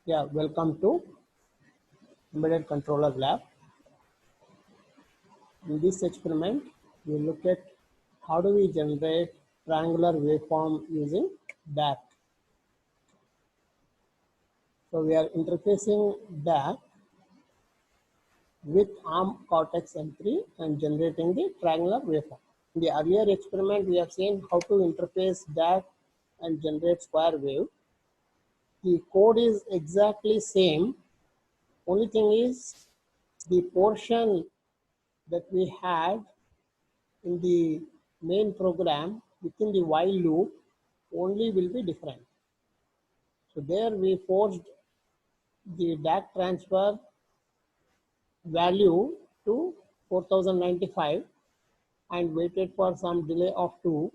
Yeah, welcome to Embedded Controller Lab. In this experiment, we look at how do we generate triangular waveform using DAC. So we are interfacing DAC with ARM Cortex M3 and generating the triangular waveform. In the earlier experiment, we have seen how to interface DAC and generate square wave. The code is exactly same. Only thing is the portion that we had in the main program within the while loop only will be different. So there we forced the DAC transfer value to 4095 and waited for some delay of 2.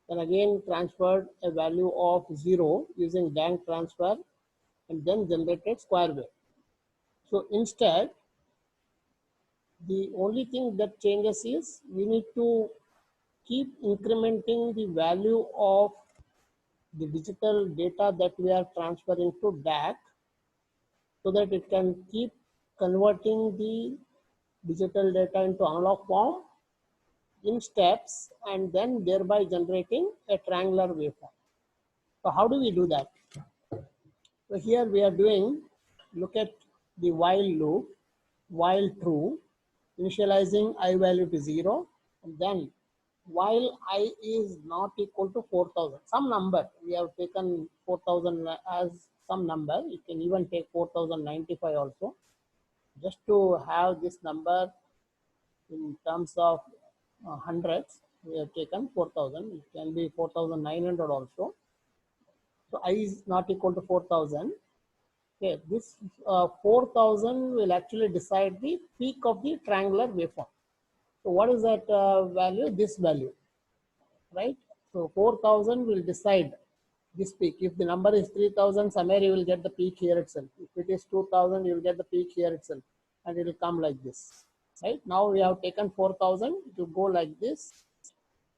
Then again transferred a value of 0 using DAC transfer and then generated square wave. So instead, the only thing that changes is we need to keep incrementing the value of the digital data that we are transferring to DAC so that it can keep converting the digital data into analog form in steps and then thereby generating a triangular waveform. So how do we do that? So here we are doing, look at the while loop, while true, initializing I value to 0, and then while I is not equal to 4000, some number, we have taken 4000 as some number, you can even take 4095 also, just to have this number in terms of hundreds, we have taken 4000, it can be 4900 also. So I is not equal to 4000. Okay, this 4000 will actually decide the peak of the triangular waveform. So what is that value? This value, right? So 4000 will decide this peak. If the number is 3000, somewhere you will get the peak here itself. If it is 2000, you will get the peak here itself, and it will come like this. Right now we have taken 4000 to go like this,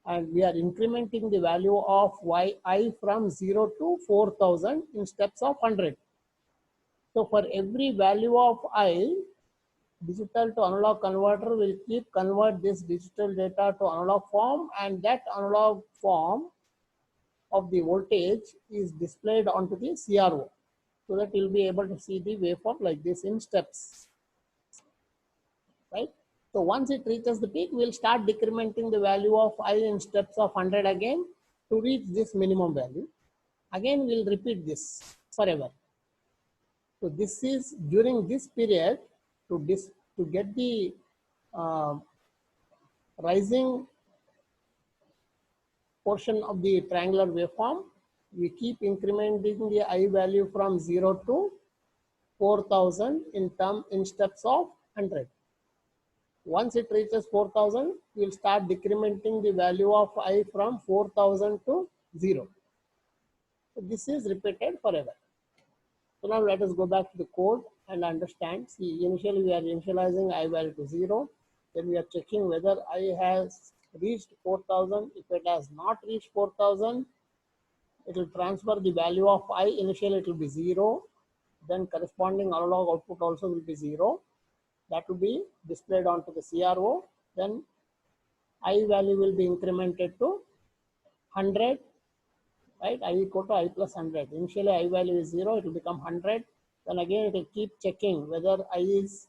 and we are incrementing the value of yi from 0 to 4000 in steps of 100. So for every value of I, digital to analog converter will keep convert this digital data to analog form, and that analog form of the voltage is displayed onto the CRO so that you'll be able to see the waveform like this in steps, right? So once it reaches the peak, we'll start decrementing the value of I in steps of 100 again to reach this minimum value. Again, we'll repeat this forever. So this is during this period to get the rising portion of the triangular waveform, we keep incrementing the I value from 0 to 4000 in steps of 100. Once it reaches 4000, we will start decrementing the value of I from 4000 to 0. So this is repeated forever. So now let us go back to the code and understand. See, initially we are initializing I value to 0. Then we are checking whether I has reached 4000. If it has not reached 4000, it will transfer the value of I. Initially it will be 0. Then corresponding analog output also will be 0. That will be displayed onto the CRO. Then I value will be incremented to 100. Right, I equal to I plus 100. Initially I value is 0, it will become 100. Then again it will keep checking whether I is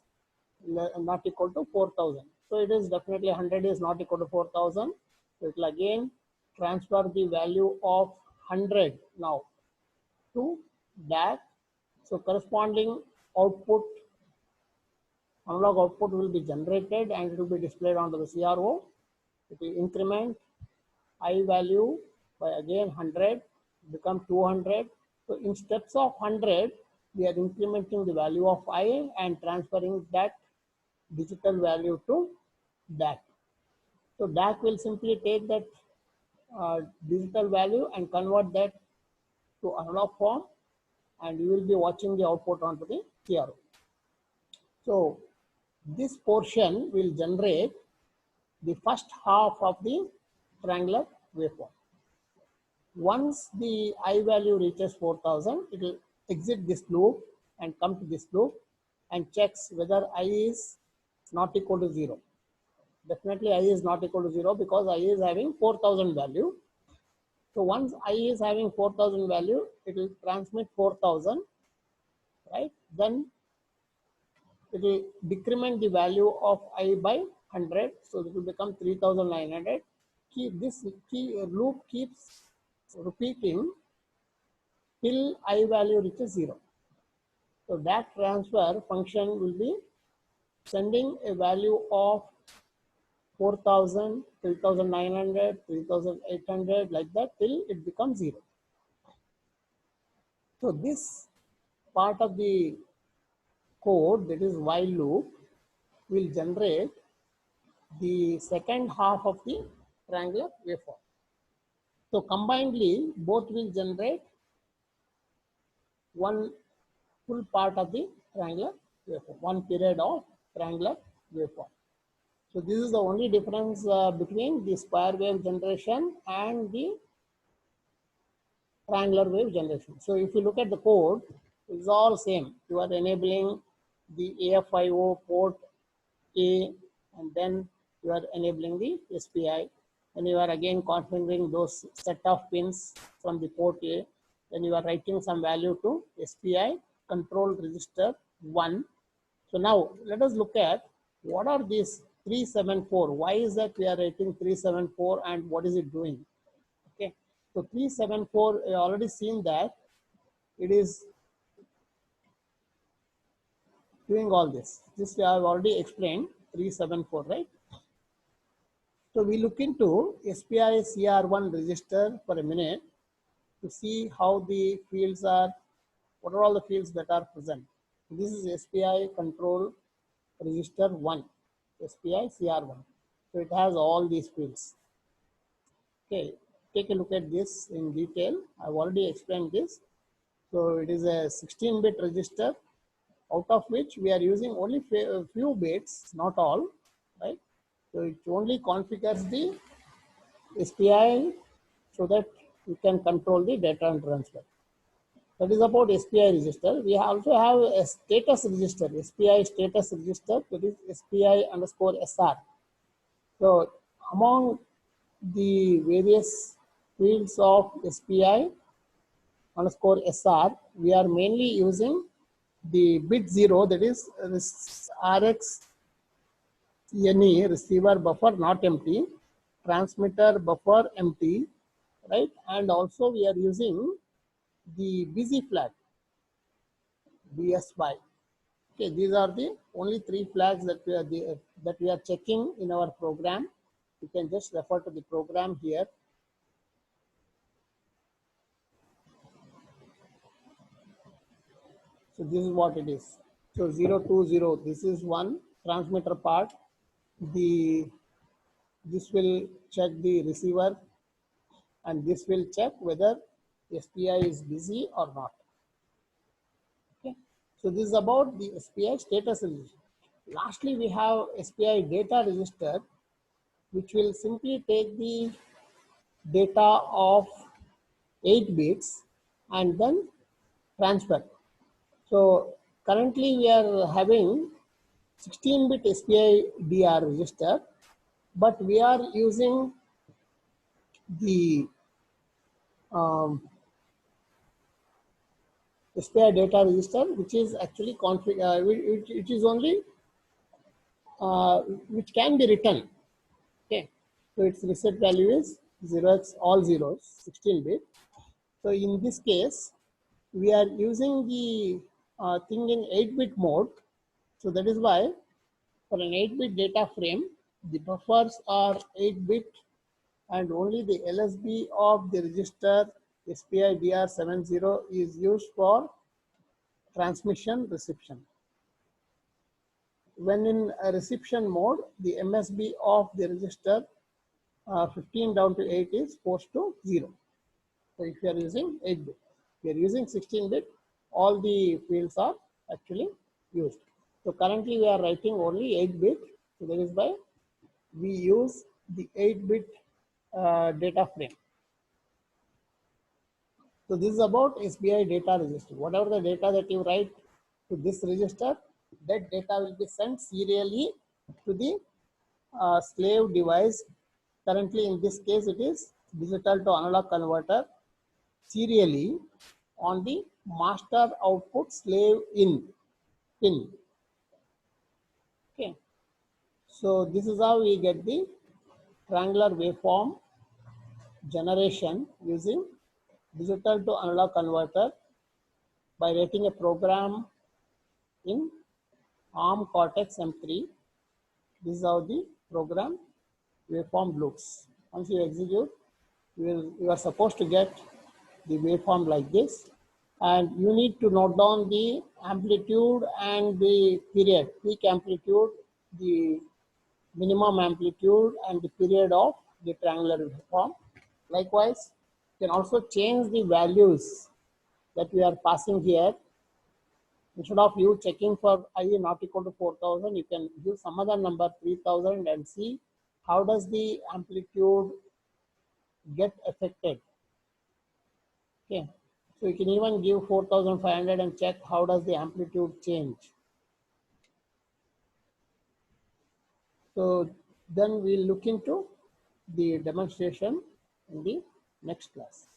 not equal to 4000. So it is definitely 100 is not equal to 4000. So it will again transfer the value of 100 now to DAC. So corresponding output, analog output will be generated and it will be displayed onto the CRO. It will increment I value by again 100, become 200. So in steps of 100, we are incrementing the value of I and transferring that digital value to DAC. So DAC will simply take that digital value and convert that to analog form, and you will be watching the output onto the CRO. So this portion will generate the first half of the triangular waveform. Once the I value reaches 4000, it will exit this loop and come to this loop and checks whether I is not equal to 0. Definitely I is not equal to 0 because I is having 4000 value. So once I is having 4000 value, it will transmit 4000, right? Then it will decrement the value of I by 100. So it will become 3900. This loop keeps repeating till I value reaches 0. So that transfer function will be sending a value of 4000, 3900, 3800, like that till it becomes 0. So this part of the code, that is while loop, will generate the second half of the triangular waveform. So combinedly, both will generate one full part of the triangular waveform, one period of triangular waveform. So this is the only difference between the square wave generation and the triangular wave generation. So if you look at the code, it's all same. You are enabling the AFIO port A, and then you are enabling the SPI, and you are again configuring those set of pins from the port A. Then you are writing some value to SPI control register 1. So now let us look at what are these 374. Why is that we are writing 374 and what is it doing? Okay, so 374, I already seen that it is doing all this. This I have already explained 374, right? So we look into SPI CR1 register for a minute to see how the fields are, what are all the fields that are present. This is SPI control register 1, SPI CR1. So it has all these fields. Okay, take a look at this in detail. I've already explained this. So it is a 16-bit register, out of which we are using only a few bits, not all, right? So it only configures the SPI so that you can control the data transfer. That is about SPI register. We also have a status register, SPI status register, that is SPI underscore SR. So among the various fields of SPI underscore SR, we are mainly using the bit 0, that is RX NE, receiver buffer not empty, transmitter buffer empty, right? And also we are using the busy flag, BSY. Okay, these are the only 3 flags that we are checking in our program. You can just refer to the program here. So this is what it is. So 020, this is one transmitter part. This will check the receiver, and this will check whether SPI is busy or not. Okay. So this is about the SPI status register. Lastly, we have SPI data register, which will simply take the data of 8 bits and then transfer. So currently we are having 16-bit SPI DR register, but we are using the SPI data register, which is actually it is only which can be written. Okay, so its reset value is 0x, all zeros, 16-bit. So in this case, we are using the thing in 8-bit mode. So that is why for an 8-bit data frame, the buffers are 8-bit and only the LSB of the register SPI DR70 is used for transmission reception. When in a reception mode, the MSB of the register 15 down to 8 is forced to 0. So if you are using 8-bit, if you are using 16-bit, all the fields are actually used. So currently we are writing only 8-bit. So that is why we use the 8-bit data frame. So this is about SBI data register. Whatever the data that you write to this register, that data will be sent serially to the slave device. Currently, in this case, it is digital to analog converter serially on the master output slave in pin. Okay. So this is how we get the triangular waveform generation using digital to analog converter by writing a program in ARM Cortex M3. This is how the program waveform looks. Once you execute, you are supposed to get the waveform like this. And you need to note down the amplitude and the period, peak amplitude, the minimum amplitude, and the period of the triangular waveform. Likewise, you can also change the values that we are passing here. Instead of you checking for I not equal to 4,000, you can give some other number 3,000 and see how does the amplitude get affected. Okay, so you can even give 4,500 and check how does the amplitude change. So then we'll look into the demonstration in the next class.